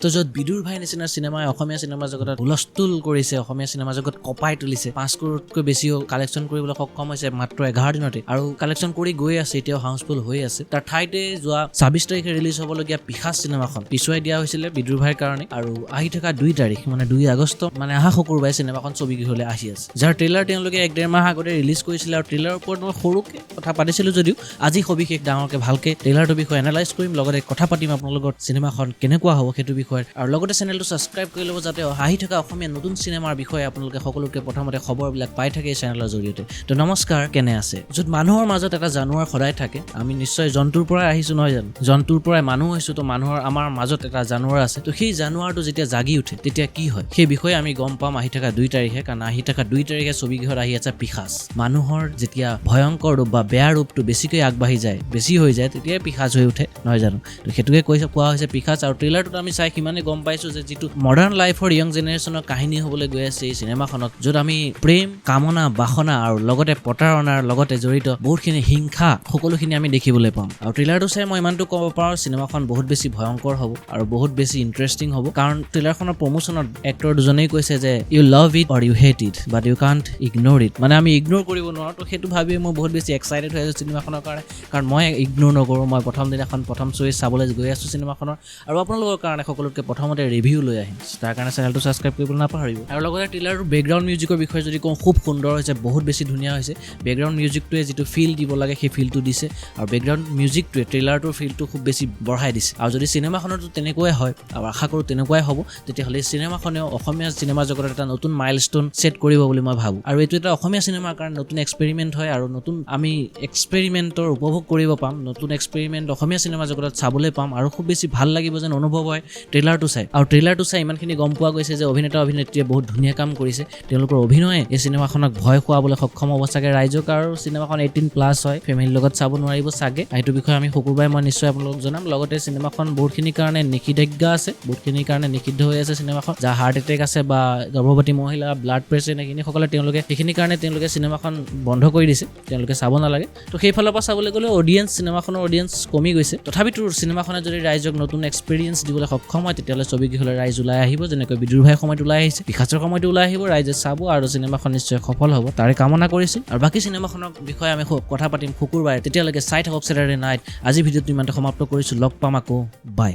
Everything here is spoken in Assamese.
তো য'ত বিদুৰ ভাই নিচিনা চিনেমাই অসমীয়া চিনেমা জগতত হুলস্থুল কৰিছে, অসমীয়া চিনেমা জগত কপাই তুলিছে, 5 কৰোৰতকৈ বেছি কালেকশ্যন কৰিবলৈ সক্ষম হৈছে মাত্ৰ 11 দিনতে, আৰু কালেকশ্যন কৰি গৈ আছে, এতিয়াও হাউচফুল হৈ আছে। তাৰ ঠাইতে যোৱা 26 তাৰিখে ৰিলিজ হ'বলগীয়া পিখাচ চিনেমাখন পিছুৱাই দিয়া হৈছিলে বিদুৰ ভাইৰ কাৰণে, আৰু আহি থকা 2 তাৰিখ মানে 2 আগষ্ট মানে অহা শুকুৰবাৰে চিনেমাখন ছবিগৃহলৈ আহি আছে, যাৰ ট্ৰেইলাৰ তেওঁলোকে 1-1.5 মাহ আগতে ৰিলিজ কৰিছিলে। আৰু ট্ৰেইলাৰৰ ওপৰত মই সৰুকে কথা পাতিছিলোঁ যদিও আজি সবিশেষ ডাঙৰকে ভালকে ট্ৰেইলাৰটোৰ বিষয়ে এনালাইজ কৰিম, লগতে কথা পাতিম আপোনালোকৰ চিনেমাখন কেনেকুৱা হ'ব সেইটো বিষয়ে, আৰু লগতে চেনেলটো ছাবস্ক্ৰাইব কৰি ল'ব যাতে আহি থকা অসমীয়া নতুন চিনেমাৰ বিষয়ে আপোনালোকে সকলোকে প্ৰথমতে খবৰবিলাক পাই থাকে এই চেনেলৰ জৰিয়তে। তো নমস্কাৰ, কেনে আছে? য'ত মানুহৰ মাজত এটা জানুৱাৰ সদায় থাকে, আমি নিশ্চয় জন্তুৰ পৰাই আহিছোঁ নহয় জানো, জন্তুৰ পৰাই মানুহ হৈছোঁ, তো মানুহৰ আমাৰ মাজত এটা জানুৱাৰ আছে। তো সেই জানুৱাৰটো যেতিয়া জাগি উঠে তেতিয়া কি হয় সেই বিষয়ে আমি গম পাম আহি থকা 2 তাৰিখে, কাৰণ আহি থকা 2 তাৰিখে ছবিগৃহত আহি আছে পিখাচ। মানুহৰ যেতিয়া ভয়ংকৰ ৰূপ বা বেয়া ৰূপটো বেছিকৈ আগবাঢ়ি যায়, বেছি হৈ যায়, তেতিয়াই পিখাচ হৈ উঠে নহয় জানো। তো সেইটোকে কোৱা হৈছে পিখাচ, আৰু ট্ৰেইলাৰটোত আমি চাই সিমানে গম পাইছোঁ যে যিটো মডাৰ্ণ লাইফৰ য়ং জেনেৰেশ্যনৰ কাহিনী হ'বলৈ গৈ আছে এই চিনেমাখনত, য'ত আমি প্ৰেম, কামনা, বাসনা আৰু লগতে প্ৰতাৰণাৰ লগতে জড়িত বহুতখিনি হিংসা সকলোখিনি আমি দেখিবলৈ পাম। আৰু ট্ৰেইলাৰটো চাই মই ইমানটো ক'ব পাৰোঁ চিনেমাখন বহুত বেছি ভয়ংকৰ হ'ব আৰু বহুত বেছি ইণ্টাৰেষ্টিং হ'ব, কাৰণ ট্ৰেইলাৰখনৰ প্ৰমোশ্যনত এক্টৰ দুজনেই কৈছে যে you love it or you hate it but you can't ignore it, মানে আমি ইগন'ৰ কৰিব নোৱাৰোঁ। তো সেইটো ভাবিয়ে মই বহুত বেছি এক্সাইটেড হৈ আছোঁ চিনেমাখনৰ কাৰণে, কাৰণ মই ইগন'ৰ নকৰোঁ। মই প্ৰথম দিনাখন প্ৰথম শ্ব'য়ে চাবলৈ গৈ আছোঁ চিনেমাখনৰ, আৰু আপোনালোকৰ কাৰণে সকলোতকৈ প্ৰথমতে ৰিভিউ লৈ আহিম, তাৰ কাৰণে চেনেলটো ছাবস্ক্ৰাইব কৰিবলৈ নাপাহৰিব। আৰু লগতে ট্ৰেইলাৰটোৰ বেকগ্ৰাউণ্ড মিউজিকৰ বিষয়ে যদি কওঁ, খুব সুন্দৰ হৈছে, বহুত বেছি ধুনীয়া হৈছে। বেকগ্ৰাউণ্ড মিউজিকটোৱে যিটো ফিল দিব লাগে সেই ফিলটো দিছে, আৰু বেকগ্ৰাউণ্ড মিউজিকটোৱে ট্ৰেইলাৰটোৰ ফিলটো খুব বেছি বঢ়াই দিছে। আৰু যদি চিনেমাখনতো তেনেকুৱাই হয়, আৰু আশা কৰোঁ তেনেকুৱাই হ'ব, তেতিয়াহ'লে এই চিনেমাখনেও অসমীয়া চিনেমা জগতত এটা নতুন মাইলষ্টোন ছেট কৰিব বুলি মই ভাবোঁ। আৰু এইটো এটা অসমীয়া চিনেমাৰ কাৰণে নতুন এক্সপেৰিমেণ্ট হয়, আৰু নতুন আমি এক্সপেৰিমেণ্টৰ উপভোগ কৰিব পাম, নতুন এক্সপেৰিমেণ্ট অসমীয়া চিনেমা জগতত চাবলৈ পাম, আৰু খুব বেছি ভাল লাগিব যেন অনুভৱ হয় ট্ৰেইলাৰটো চাই। আৰু ট্ৰেইলাৰটো চাই ইমানখিনি গম পোৱা গৈছে যে অভিনেতা অভিনেত্ৰীয়ে বহুত ধুনীয়া কাম কৰিছে, তেওঁলোকৰ অভিনয়ে এই চিনেমাখনক ভয় খুৱাবলৈ সক্ষম হ'ব চাগে ৰাইজক। আৰু চিনেমাখন 18+ হয়, ফেমিলিৰ লগত চাব নোৱাৰিব চাগে, সেইটো বিষয়ে আমি শুকুৰবাৰে মই নিশ্চয় আপোনালোকক জনাম। লগতে চিনেমাখন বহুতখিনিৰ কাৰণে নিষেধাজ্ঞা আছে, বহুতখিনিৰ কাৰণে নিষিদ্ধ হৈ আছে চিনেমাখন, যাৰ হাৰ্ট এটেক আছে বা গৰ্ভৱতী মহিলা, ব্লাড প্ৰেছাৰ এইখিনিসকলে সেইখিনিৰ কাৰণে তেওঁলোকে চিনেমাখন বন্ধ কৰি দিছে, তেওঁলোকে চাব নালাগে। তো সেইফালৰ পৰা চাবলৈ গ'লে চিনেমাখনৰ অডিয়েঞ্চ কমি গৈছে। তথাপিতো চিনেমাখনে যদি ৰাইজক নতুন এক্সপেৰিয়েঞ্চ দিবলৈ সক্ষম হয়, তেতিয়াহ'লে ছবিগৃহলৈ ৰাইজ ওলাই আহিব, যেনেকৈ বিদুৰ ভাইৰ সময়ত ওলাই আহিছে, পিখাচৰ সময়তো ওলাই আহিব, ৰাইজে চাব আৰু চিনেমাখন নিশ্চয় সফল হ'ব, তাৰে কামনা কৰিছোঁ। আৰু বাকী চিনেমাখনৰ বিষয়ে আমি কথা পাতিম শুকুৰবাৰে, তেতিয়ালৈকে চাই থাকক চেটাৰডে নাইট। আজি ভিডিঅ'টো ইমানতে সমাপ্ত কৰিছোঁ, লগ পাম আকৌ, বাই।